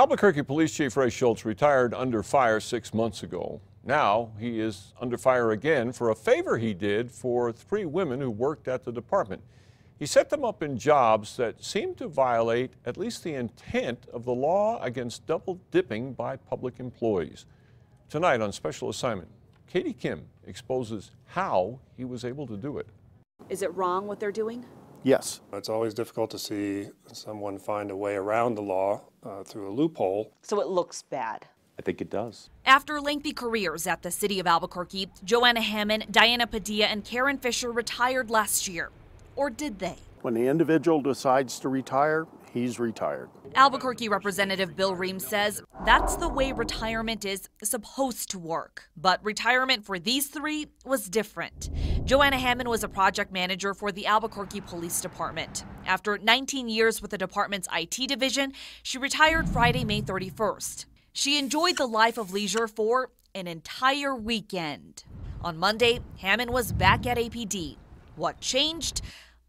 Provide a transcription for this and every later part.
Albuquerque Police Chief Ray Schultz retired under fire 6 months ago. Now he is under fire again for a favor he did for 3 women who worked at the department. He set them up in jobs that seemed to violate at least the intent of the law against double dipping by public employees. Tonight on Special Assignment, Katie Kim exposes how he was able to do it. Is it wrong what they're doing? Yes. It's always difficult to see someone find a way around the law through a loophole. So it looks bad. I think it does. After lengthy careers at the city of Albuquerque, Joanna Hammond, Diana Padilla, and Karen Fisher retired last year. Or did they? When the individual decides to retire, he's retired. Albuquerque Representative Bill Reams says that's the way retirement is supposed to work. But retirement for these 3 was different. Joanna Hammond was a project manager for the Albuquerque Police Department. After 19 years with the department's IT division, she retired Friday, May 31st. She enjoyed the life of leisure for an entire weekend. On Monday, Hammond was back at APD. What changed?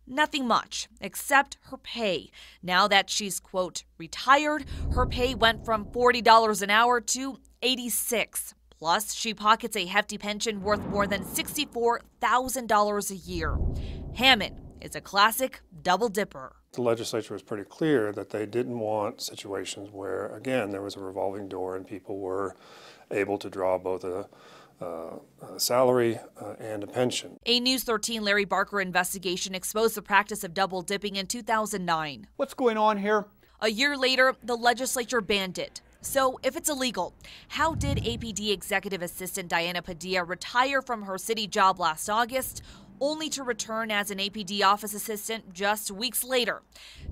Nothing much, except her pay. Now that she's, quote, retired, her pay went from $40 an hour to $86. Plus, she pockets a hefty pension worth more than $64,000 a year. Hammond is a classic double dipper. The legislature was pretty clear that they didn't want situations where, again, there was a revolving door and people were able to draw both a salary and a pension. A News 13 Larry Barker investigation exposed the practice of double dipping in 2009. What's going on here? A year later, the legislature banned it. So if it's illegal, how did APD Executive Assistant Diana Padilla retire from her city job last August, only to return as an APD office assistant just weeks later?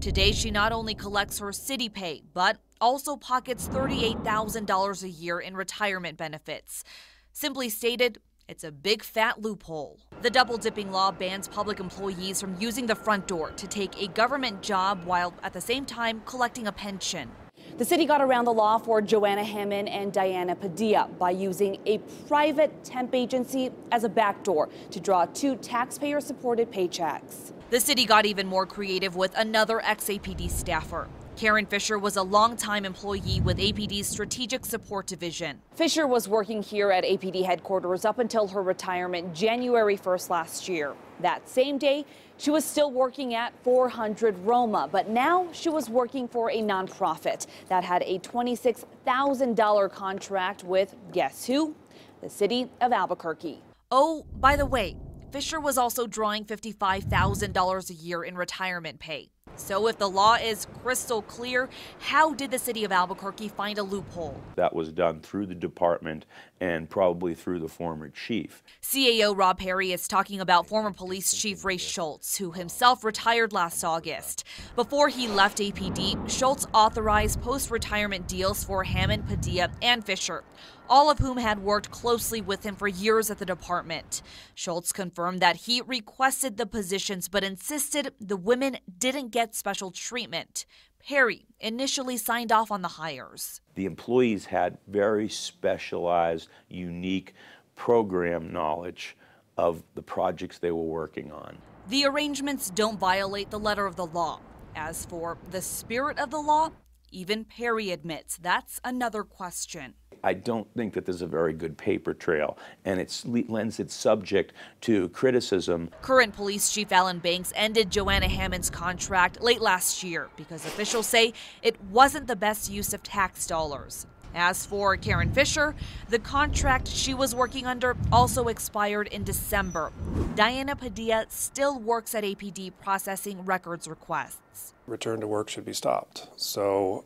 Today, she not only collects her city pay, but also pockets $38,000 a year in retirement benefits. Simply stated, it's a big fat loophole. The double dipping law bans public employees from using the front door to take a government job while at the same time collecting a pension. The city got around the law for Joanna Hammond and Diana Padilla by using a private temp agency as a backdoor to draw 2 taxpayer-supported paychecks. The city got even more creative with another ex-APD staffer. Karen Fisher was a longtime employee with APD's Strategic Support Division. Fisher was working here at APD headquarters up until her retirement January 1st last year. That same day, she was still working at 400 Roma, but now she was working for a nonprofit that had a $26,000 contract with, guess who? The city of Albuquerque. Oh, by the way, Fisher was also drawing $55,000 a year in retirement pay. So if the law is crystal clear, how did the city of Albuquerque find a loophole? That was done through the department and probably through the former chief. CAO Rob Perry is talking about former police chief Ray Schultz, who himself retired last August. Before he left APD, Schultz authorized post-retirement deals for Hammond, Padilla, and Fisher, all of whom had worked closely with him for years at the department. Schultz confirmed that he requested the positions but insisted the women didn't get special treatment. Perry initially signed off on the hires. The employees had very specialized, unique program knowledge of the projects they were working on. The arrangements don't violate the letter of the law. As for the spirit of the law, even Perry admits that's another question. I don't think that there's a very good paper trail, and it lends its subject to criticism. Current Police Chief Alan Banks ended Joanna Hammond's contract late last year because officials say it wasn't the best use of tax dollars. As for Karen Fisher, the contract she was working under also expired in December. Diana Padilla still works at APD processing records requests. Return to work should be stopped. So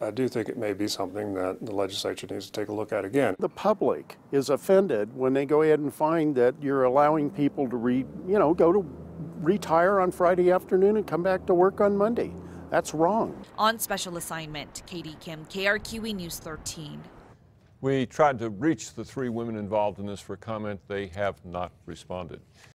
I do think it may be something that the legislature needs to take a look at again. The public is offended when they go ahead and find that you're allowing people to go to retire on Friday afternoon and come back to work on Monday. That's wrong. On special assignment, Katie Kim, KRQE News 13. We tried to reach the 3 women involved in this for comment. They have not responded.